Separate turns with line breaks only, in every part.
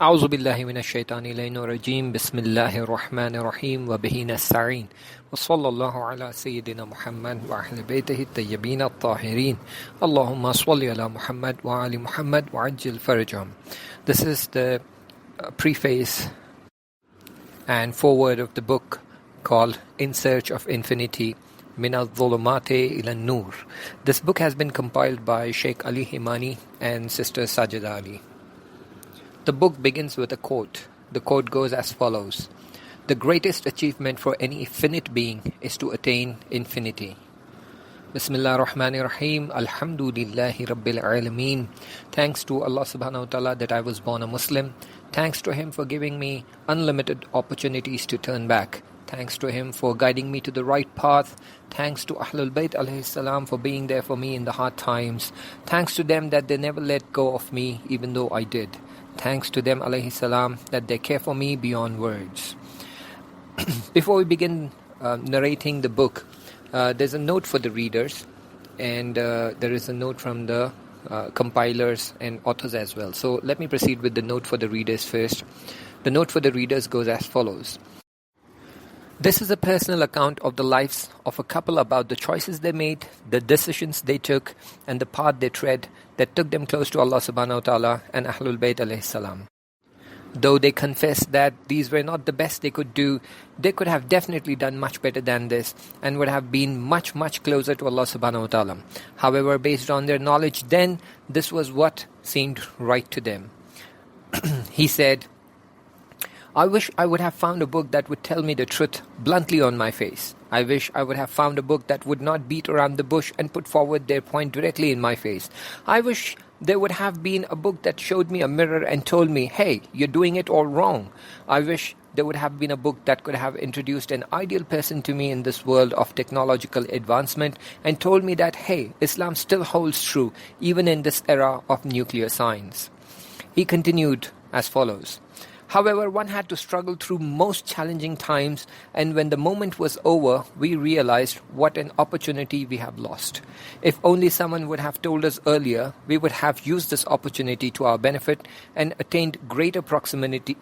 أعوذ بالله من الشيطان الرجيم بسم الله الرحمن الرحيم وبه نستعين وصلى الله على سيدنا محمد وأهل بيته الطيبين الطاهرين اللهم صل على محمد وآل محمد وعجل فرجهم. This is the preface and foreword of the book called In Search of Infinity من الظلمات إلى النور. This book has been compiled by Sheikh Ali Himani and Sister Sajida Ali. The book begins with a quote. The quote goes as follows: "The greatest achievement for any finite being is to attain infinity." Bismillah ar-Rahman ar-Rahim. Alhamdulillahi Rabbil Alameen. Thanks to Allah subhanahu wa ta'ala that I was born a Muslim. Thanks to Him for giving me unlimited opportunities to turn back. Thanks to Him for guiding me to the right path. Thanks to AhlulBayt alayhi salam for being there for me in the hard times. Thanks to them that they never let go of me even though I did. Thanks to them alayhi salam that they care for me beyond words. Before we begin narrating the book, there's a note for the readers, and there is a note from the compilers and authors as well. So let me proceed with the note for the readers first. The note for the readers goes as follows. This is a personal account of the lives of a couple about the choices they made, the decisions they took, and the path they tread that took them close to Allah subhanahu wa ta'ala and AhlulBayt alayhi salam. Though they confess that these were not the best they could do, they could have definitely done much better than this and would have been much, much closer to Allah subhanahu wa ta'ala. However, based on their knowledge then, this was what seemed right to them. He said, "I wish I would have found a book that would tell me the truth bluntly on my face. I wish I would have found a book that would not beat around the bush and put forward their point directly in my face. I wish there would have been a book that showed me a mirror and told me, hey, you're doing it all wrong. I wish there would have been a book that could have introduced an ideal person to me in this world of technological advancement and told me that, hey, Islam still holds true even in this era of nuclear science." He continued as follows. "However, one had to struggle through most challenging times, and when the moment was over, we realized what an opportunity we have lost. If only someone would have told us earlier, we would have used this opportunity to our benefit and attained greater proximity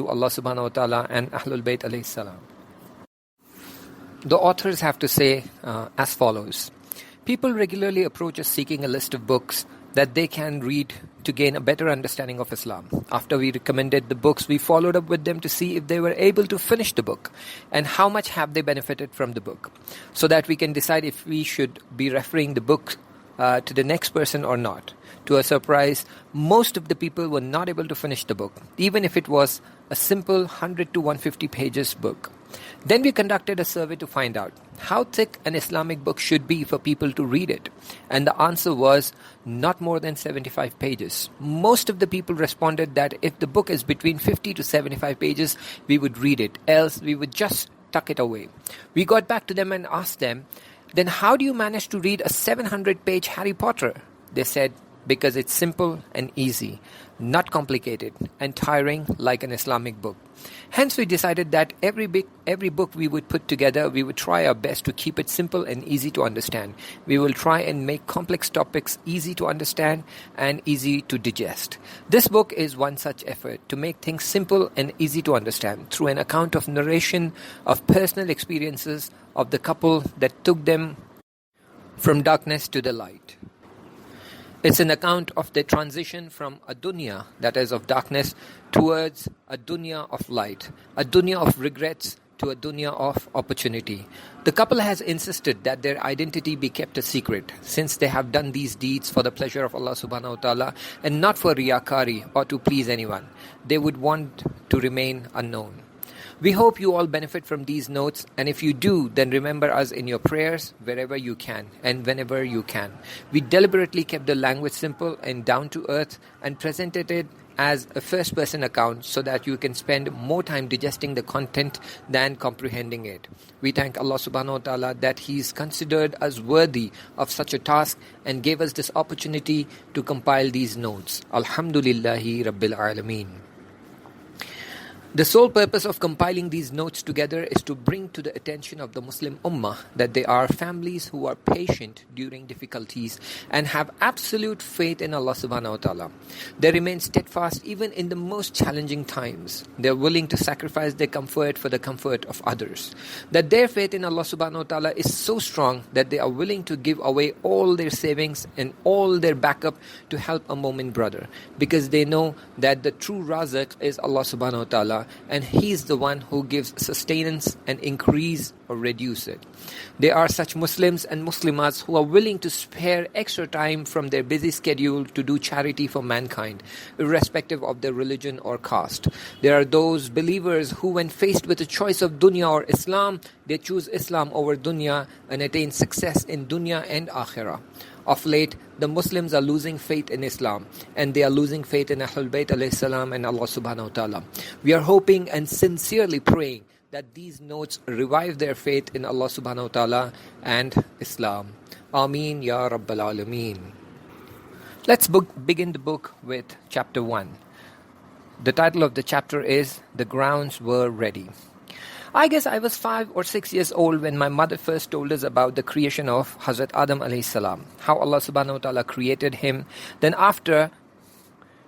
to Allah subhanahu wa ta'ala and AhlulBayt alayhi salam." The authors have to say as follows. People regularly approach us seeking a list of books that they can read to gain a better understanding of Islam. After we recommended the books, we followed up with them to see if they were able to finish the book and how much have they benefited from the book, so that we can decide if we should be referring the book to the next person or not. To our surprise, most of the people were not able to finish the book, even if it was a simple 100 to 150 pages book. Then we conducted a survey to find out how thick an Islamic book should be for people to read it. And the answer was not more than 75 pages. Most of the people responded that if the book is between 50 to 75 pages, we would read it, else we would just tuck it away. We got back to them and asked them, "Then how do you manage to read a 700-page Harry Potter?" They said, "Because it's simple and easy, not complicated and tiring like an Islamic book." Hence we decided that every book we would put together, we would try our best to keep it simple and easy to understand. We will try and make complex topics easy to understand and easy to digest. This book is one such effort to make things simple and easy to understand through an account of narration of personal experiences of the couple that took them from darkness to the light. It's an account of the transition from a dunya, that is of darkness, towards a dunya of light, a dunya of regrets to a dunya of opportunity. The couple has insisted that their identity be kept a secret, since they have done these deeds for the pleasure of Allah subhanahu wa ta'ala and not for riyakari or to please anyone. They would want to remain unknown. We hope you all benefit from these notes, and if you do, then remember us in your prayers wherever you can and whenever you can. We deliberately kept the language simple and down to earth and presented it as a first-person account so that you can spend more time digesting the content than comprehending it. We thank Allah subhanahu wa ta'ala that He's considered us worthy of such a task and gave us this opportunity to compile these notes. Alhamdulillahi Rabbil Alameen. The sole purpose of compiling these notes together is to bring to the attention of the Muslim Ummah that there are families who are patient during difficulties and have absolute faith in Allah subhanahu wa ta'ala. They remain steadfast even in the most challenging times. They are willing to sacrifice their comfort for the comfort of others. That their faith in Allah subhanahu wa ta'ala is so strong that they are willing to give away all their savings and all their backup to help a mu'min brother, because they know that the true razaq is Allah subhanahu wa ta'ala, and He is the one who gives sustenance and increase or reduce it. There are such Muslims and Muslimas who are willing to spare extra time from their busy schedule to do charity for mankind, irrespective of their religion or caste. There are those believers who, when faced with a choice of dunya or Islam, they choose Islam over dunya and attain success in dunya and akhirah. Of late, the Muslims are losing faith in Islam, and they are losing faith in AhlulBayt alayhi salam and Allah subhanahu wa ta'ala. We are hoping and sincerely praying that these notes revive their faith in Allah subhanahu wa ta'ala and Islam. Ameen ya Rabbal Alameen. Let's begin the book with chapter 1. The title of the chapter is The Grounds Were Ready. I guess I was 5 or 6 years old when my mother first told us about the creation of Hazrat Adam alayhi salam, how Allah subhanahu wa ta'ala created him. Then after,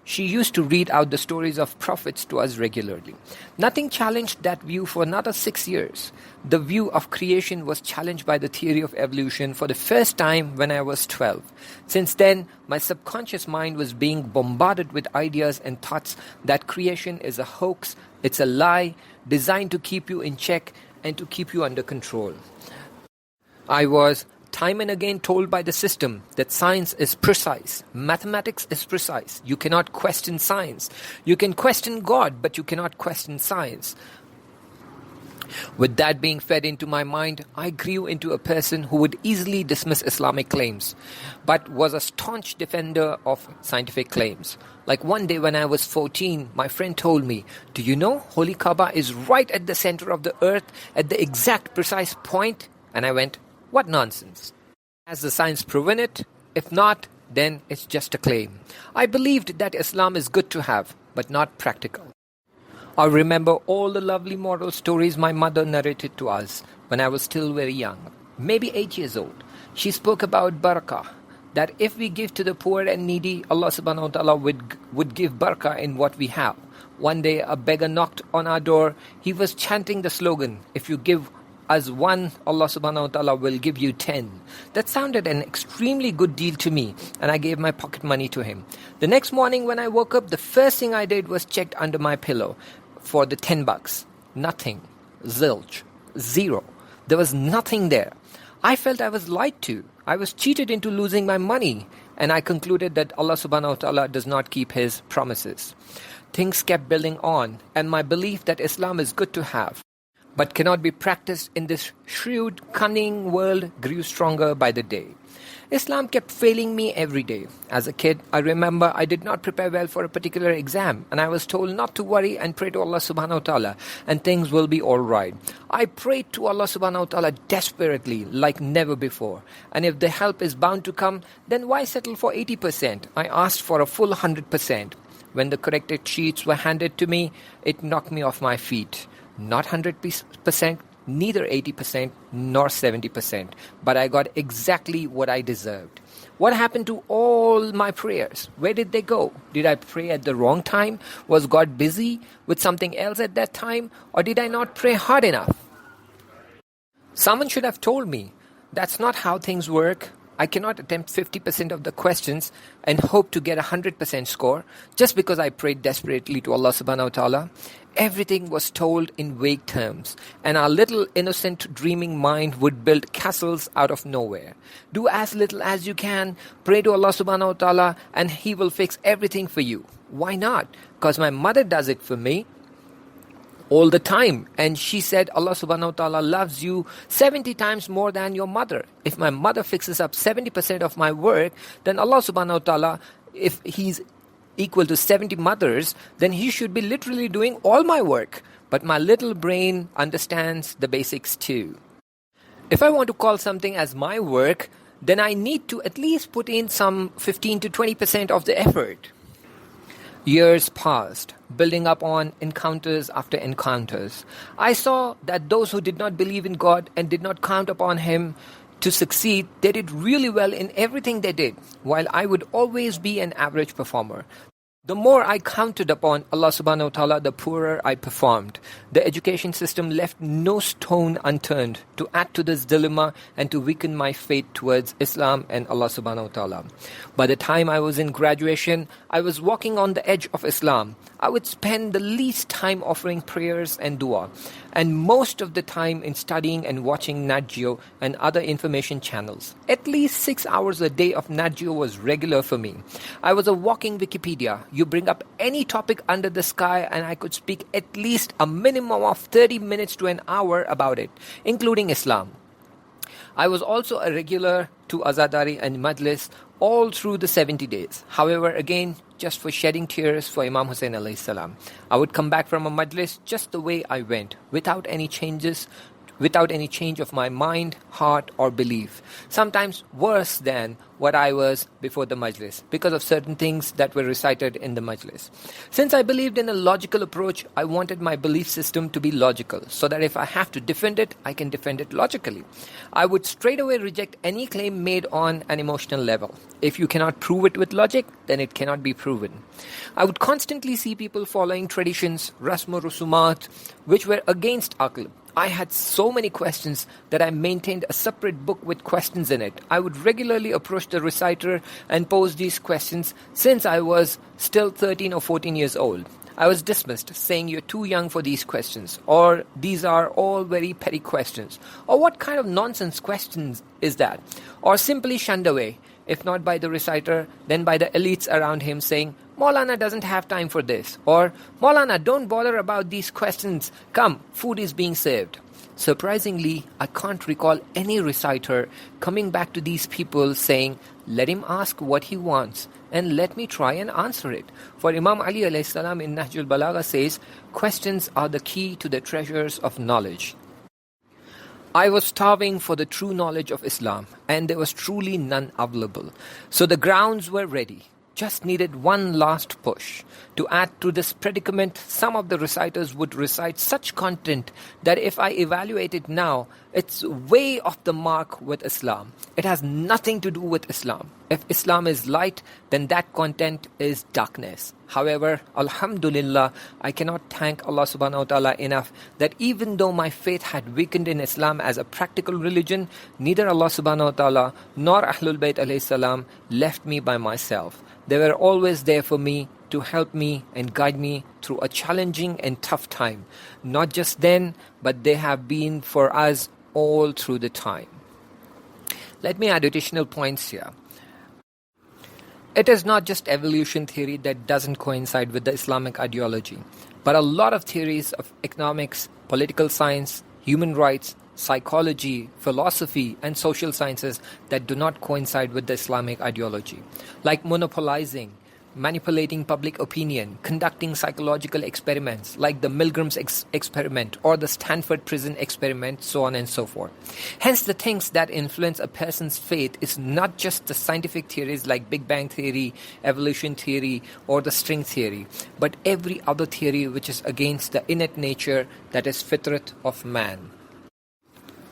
she used to read out the stories of prophets to us regularly. Nothing challenged that view for another 6 years. The view of creation was challenged by the theory of evolution for the first time when I was 12. Since then, my subconscious mind was being bombarded with ideas and thoughts that creation is a hoax, it's a lie, designed to keep you in check and to keep you under control. I was time and again told by the system that science is precise, mathematics is precise. You cannot question science. You can question God, but you cannot question science. With that being fed into my mind, I grew into a person who would easily dismiss Islamic claims, but was a staunch defender of scientific claims. Like one day when I was 14, my friend told me, "Do you know Holy Kaaba is right at the center of the earth at the exact precise point?" And I went, "What nonsense. Has the science proven it? If not, then it's just a claim." I believed that Islam is good to have, but not practical. I remember all the lovely moral stories my mother narrated to us when I was still very young, maybe 8 years old. She spoke about barakah, that if we give to the poor and needy, Allah subhanahu wa ta'ala would give barakah in what we have. One day a beggar knocked on our door. He was chanting the slogan, "If you give as one, Allah subhanahu wa ta'ala will give you 10. That sounded an extremely good deal to me, and I gave my pocket money to him. The next morning when I woke up, the first thing I did was checked under my pillow for the $10. Nothing. Zilch. Zero. There was nothing there. I felt I was lied to. I was cheated into losing my money, and I concluded that Allah subhanahu wa ta'ala does not keep His promises. Things kept building on, and my belief that Islam is good to have, but cannot be practiced in this shrewd, cunning world grew stronger by the day. Islam kept failing me every day. As a kid, I remember I did not prepare well for a particular exam, and I was told not to worry and pray to Allah subhanahu wa ta'ala, and things will be alright. I prayed to Allah subhanahu wa ta'ala desperately, like never before. And if the help is bound to come, then why settle for 80%? I asked for a full 100%. When the corrected sheets were handed to me, it knocked me off my feet. Not 100%, neither 80%, nor 70%. But I got exactly what I deserved. What happened to all my prayers? Where did they go? Did I pray at the wrong time? Was God busy with something else at that time? Or did I not pray hard enough? Someone should have told me. That's not how things work. I cannot attempt 50% of the questions and hope to get a 100% score just because I prayed desperately to Allah subhanahu wa ta'ala. Everything was told in vague terms, and our little innocent dreaming mind would build castles out of nowhere. Do as little as you can, pray to Allah subhanahu wa ta'ala, and He will fix everything for you. Why not? Because my mother does it for me all the time, and she said Allah subhanahu wa ta'ala loves you 70 times more than your mother. If my mother fixes up 70% of my work, then Allah subhanahu wa ta'ala, if He's equal to 70 mothers, then He should be literally doing all my work. But my little brain understands the basics too. If I want to call something as my work, then I need to at least put in some 15 to 20% of the effort. Years passed, building up on encounters after encounters. I saw that those who did not believe in God and did not count upon Him to succeed, they did really well in everything they did, while I would always be an average performer. The more I counted upon Allah subhanahu wa ta'ala, the poorer I performed. The education system left no stone unturned to add to this dilemma and to weaken my faith towards Islam and Allah subhanahu wa ta'ala. By the time I was in graduation, I was walking on the edge of Islam. I would spend the least time offering prayers and dua, and most of the time in studying and watching Nat Geo and other information channels. At least 6 hours a day of Nat Geo was regular for me. I was a walking Wikipedia. You bring up any topic under the sky and I could speak at least a minimum of 30 minutes to an hour about it, including Islam. I was also a regular to Azadari and Majlis all through the 70 days. However, again, just for shedding tears for Imam Hussain alayhi salam. I would come back from a Majlis just the way I went, without any change of my mind, heart or belief. Sometimes worse than what I was before the Majlis, because of certain things that were recited in the Majlis. Since I believed in a logical approach, I wanted my belief system to be logical, so that if I have to defend it, I can defend it logically. I would straight away reject any claim made on an emotional level. If you cannot prove it with logic, then it cannot be proven. I would constantly see people following traditions, rasm rusumat, which were against aql. I had so many questions that I maintained a separate book with questions in it. I would regularly approach the reciter and pose these questions since I was still 13 or 14 years old. I was dismissed, saying you're too young for these questions, or these are all very petty questions, or what kind of nonsense questions is that, or simply shunned away, if not by the reciter, then by the elites around him, saying, Maulana doesn't have time for this, or Maulana, don't bother about these questions, come, food is being served. Surprisingly, I can't recall any reciter coming back to these people saying, let him ask what he wants and let me try and answer it. For Imam Ali alayhi salam in Nahjul Balagha says, questions are the key to the treasures of knowledge. I was starving for the true knowledge of Islam, and there was truly none available. So the grounds were ready. Just needed one last push. To add to this predicament, some of the reciters would recite such content that if I evaluate it now, it's way off the mark with Islam. It has nothing to do with Islam. If Islam is light, then that content is darkness. However, Alhamdulillah, I cannot thank Allah subhanahu wa ta'ala enough that even though my faith had weakened in Islam as a practical religion, neither Allah subhanahu wa ta'ala nor AhlulBayt alayhi salam left me by myself. They were always there for me to help me and guide me through a challenging and tough time. Not just then, but they have been for us all through the time. Let me add additional points here. It is not just evolution theory that doesn't coincide with the Islamic ideology, but a lot of theories of economics, political science, human rights, psychology, philosophy, and social sciences that do not coincide with the Islamic ideology, like monopolizing, manipulating public opinion, conducting psychological experiments like the Milgram's experiment or the Stanford prison experiment, so on and so forth. Hence, the things that influence a person's faith is not just the scientific theories like Big Bang theory, evolution theory, or the string theory, but every other theory which is against the innate nature that is fitrat of man.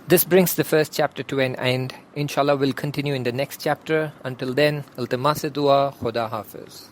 This brings the first chapter to an end. Inshallah, we'll continue in the next chapter. Until then, iltimas dua, Khuda Hafiz.